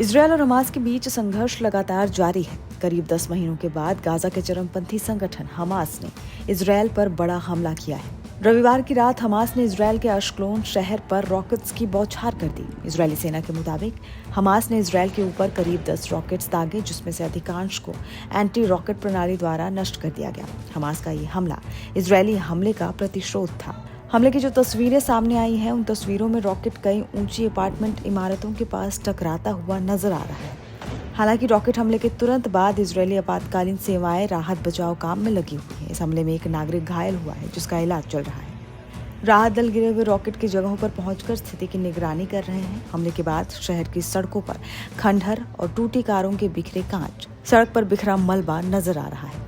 Israel और Hamas के बीच संघर्ष लगातार जारी है। करीब 10 महीनों के बाद गाजा के चरमपंथी संगठन हमास ने इसराइल पर बड़ा हमला किया है। रविवार की रात हमास ने इसराइल के अश्कलोन शहर पर रॉकेट्स की बौछार कर दी। इजरायली सेना के मुताबिक हमास ने इसराइल के ऊपर करीब 10 रॉकेट्स दागे, जिसमें से अधिकांश को एंटी रॉकेट प्रणाली द्वारा नष्ट कर दिया गया। हमास का ये हमला इसराइली हमले का प्रतिशोध था। हमले की जो तस्वीरें सामने आई हैं, उन तस्वीरों में रॉकेट कई ऊंची अपार्टमेंट इमारतों के पास टकराता हुआ नजर आ रहा है। हालांकि रॉकेट हमले के तुरंत बाद इजरायली आपातकालीन सेवाएं राहत बचाव काम में लगी हुई हैं। इस हमले में एक नागरिक घायल हुआ है, जिसका इलाज चल रहा है। राहत दल गिरे हुए रॉकेट की जगहों पर पहुंचकर स्थिति की निगरानी कर रहे हैं। हमले के बाद शहर की सड़कों पर खंडहर और टूटी कारों के बिखरे कांच, सड़क पर बिखरा मलबा नजर आ रहा है।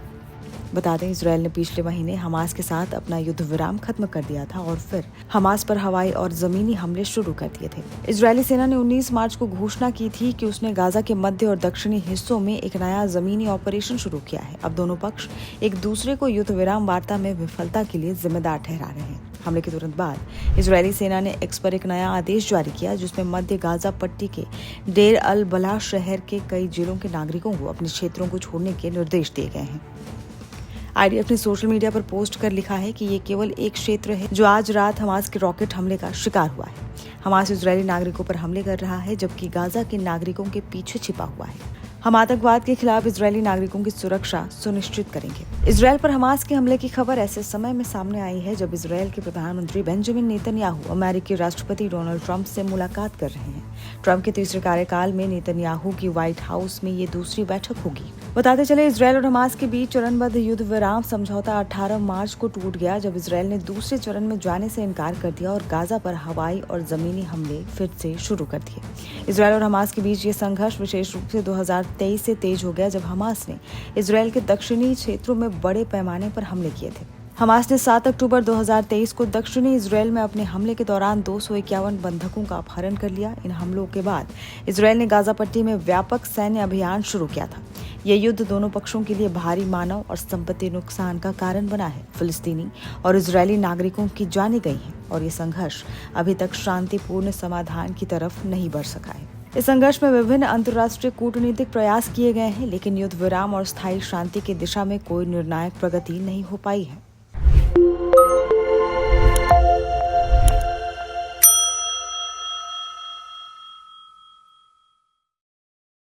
बता दें, इसराइल ने पिछले महीने हमास के साथ अपना युद्ध विराम खत्म कर दिया था और फिर हमास पर हवाई और जमीनी हमले शुरू कर दिए थे। इजरायली सेना ने 19 मार्च को घोषणा की थी कि उसने गाजा के मध्य और दक्षिणी हिस्सों में एक नया जमीनी ऑपरेशन शुरू किया है। अब दोनों पक्ष एक दूसरे को युद्ध विराम वार्ता में विफलता के लिए जिम्मेदार ठहरा रहे हैं। हमले के तुरंत बाद इजरायली सेना ने एक्स पर एक नया आदेश जारी किया, जिसमें मध्य गाजा पट्टी के डेर अल बलाह शहर के कई जिलों के नागरिकों को अपने क्षेत्रों को छोड़ने के निर्देश दिए गए हैं। आईडीएफ ने सोशल मीडिया पर पोस्ट कर लिखा है कि ये केवल एक क्षेत्र है जो आज रात हमास के रॉकेट हमले का शिकार हुआ है। हमास इजरायली नागरिकों पर हमले कर रहा है, जबकि गाजा के नागरिकों के पीछे छिपा हुआ है। हम आतंकवाद के खिलाफ इजरायली नागरिकों की सुरक्षा सुनिश्चित करेंगे। इजरायल पर हमास के हमले की खबर ऐसे समय में सामने आई है जब इजरायल के प्रधानमंत्री बेंजामिन नेतन्याहू अमेरिकी राष्ट्रपति डोनाल्ड ट्रंप से मुलाकात कर रहे हैं। ट्रंप के तीसरे कार्यकाल में नेतन्याहू की व्हाइट हाउस में ये दूसरी बैठक होगी। बताते चले, इजरायल और हमास के बीच चरणबद्ध युद्ध विराम समझौता 18 मार्च को टूट गया, जब इजरायल ने दूसरे चरण में जाने से इनकार कर दिया और गाजा पर हवाई और जमीनी हमले फिर से शुरू कर दिए। इजरायल और हमास के बीच ये संघर्ष विशेष रूप से 2023 से तेज हो गया, जब हमास ने इजरायल के दक्षिणी क्षेत्रों में बड़े पैमाने पर हमले किए थे। हमास ने 7 अक्टूबर 2023 को दक्षिणी इजरायल में अपने हमले के दौरान 251 बंधकों का अपहरण कर लिया। इन हमलों के बाद इजरायल ने गाजा पट्टी में व्यापक सैन्य अभियान शुरू किया था। यह युद्ध दोनों पक्षों के लिए भारी मानव और संपत्ति नुकसान का कारण बना है। फिलिस्तीनी और इजरायली नागरिकों की जानें गई हैं और ये संघर्ष अभी तक शांतिपूर्ण समाधान की तरफ नहीं बढ़ सका है। इस संघर्ष में विभिन्न अंतर्राष्ट्रीय कूटनीतिक प्रयास किए गए हैं, लेकिन युद्ध विराम और स्थायी शांति की दिशा में कोई निर्णायक प्रगति नहीं हो पाई है।